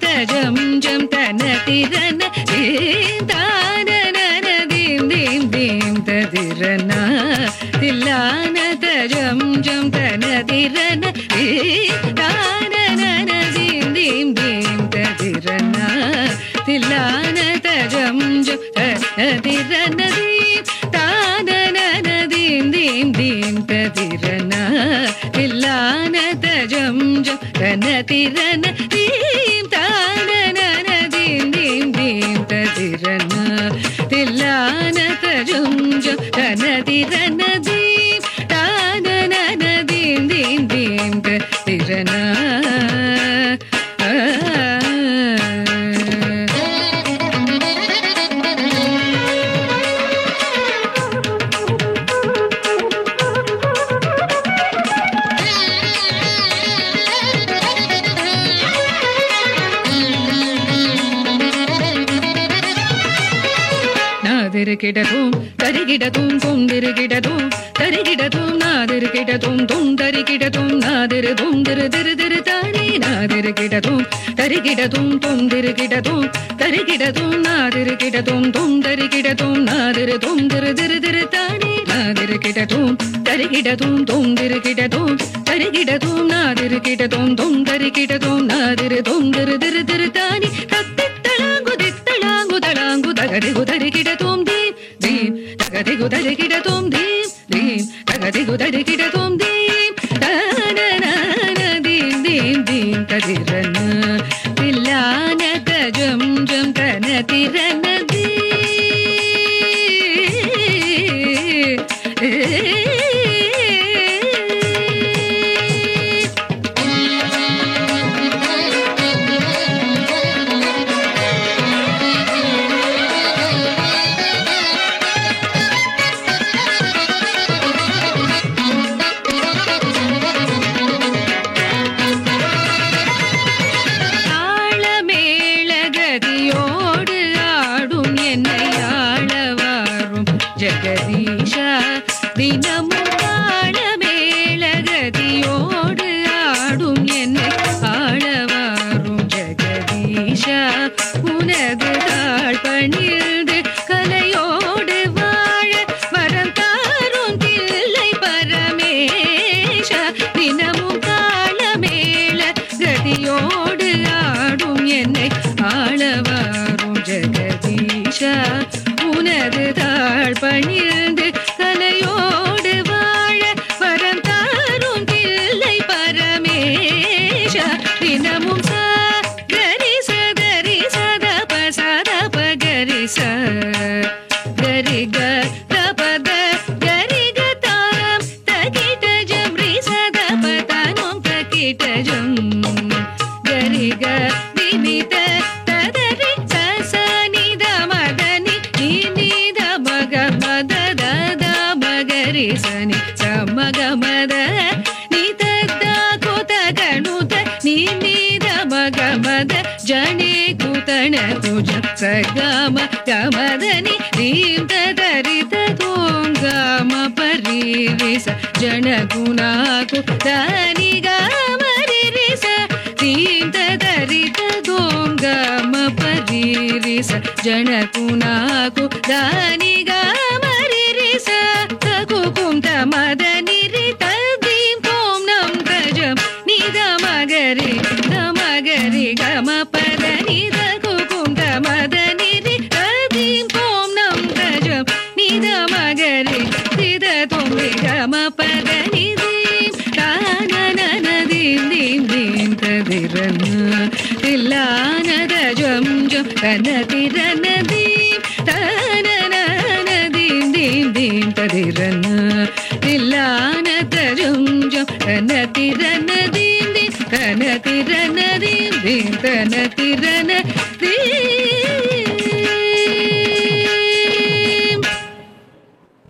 தஜம் ஜம் தன திரன தானன தீம் தீம் தீம் ததிரன தில்லான தஜம் ஜம் தன திரன தானன தீம் தீம் தீம் ததிரன தில்லான தஜம் ஜம் தன திரன தீம் தானன தீம் தீம் தீம் ததிரன தில்லான தஜம் ஜம் தன திரன தீம் தானன தீம் தீம் தீம் ததிரன தில்லான தஜம் ஜம் தன திரன தீம் தானன தீம் தீம் தீம் ததிரன கிடதும் தரிகிடதும் தொந்திருகிடதும் தரிகிடதும் நாதிருகிடதும் தொந்தரிகிடதும் நாதிருதும் திரு திரு திரு தானே நாதிருகிடதும் தரிகிடதும் தொந்திருகிடதும் தரிகிடதும் நாதிருகிடதும் தொந்தரிகிடதும் நாதிருதும் திரு திரு திரு தானே நாதிருகிடதும் தரிகிடதும் தொந்திருகிடதும் தரிகிடதும் நாதிருகிடதும் தொந்தரிகிடதும் நாதிருதும் திரு திரு திரு தானே தத்தித்தளாங்கு தகதிகு தரிகிடதும் தீம் தீம் தகதிகு தரிகிடதும் தீம் தீம் தகதிகு தரிகிடதும் தீம் தானன தீம் தீம் தீம் ததிரன தில்லான தஜம் ஜம் தன திரன தினமும் கால மேளகதியோடு ஆடும் என்னை ஆளவாரும் ஜெகதீஷா உனது தாழ் பணிந்து கலையோடு வாழ வரம் தாரும் தில்லை பரமேஷா தினமும் கால மேளகதியோடு ஆடும் என்னை ஆளவாரும் ஜெகதீஷா உனது தாழ் பணிந்து கலையோடு வாழ வரம் தாரும் தில்லை பரமேஷா தினமும் கரி சதரி சதப சதப கரி ச கரி க தபத கரி க தாம் தகிட ஜம் ரி சதப தானும் தகிட ஜம் கரி க வினித ததரி சசனி தமதனி நித மக மத மகரி சனி சமகமத நிதா குத கணுத நித மகமத ஜனே குதன துஜ சகம கமதனி தீம் ததரித தோங்கம பரிரிச ஜன குணாகு தனி கமரிரிச தீம் ததரித தோங்கம பரிரிச ஜன குணாகு தனி கமரிரிச குகும் தமத நிரி தீம் கோம் நம் தஜம் நித மகரி கம பத நித குகும் தமத நிரி தீம் கோம் நம் தஜம் நித மகரி நித தொம்பி கம பத நிதீம் தானன தீம் தீம் தீம் ததிரன தில்லான தஜம் ஜம் தன திரன தீம் தானன தீம் தீம் தீம் ததிரன தில்லான தஜம் ஜம் தன திரன தீம் தீம் தன திரன தீம் தீம் தன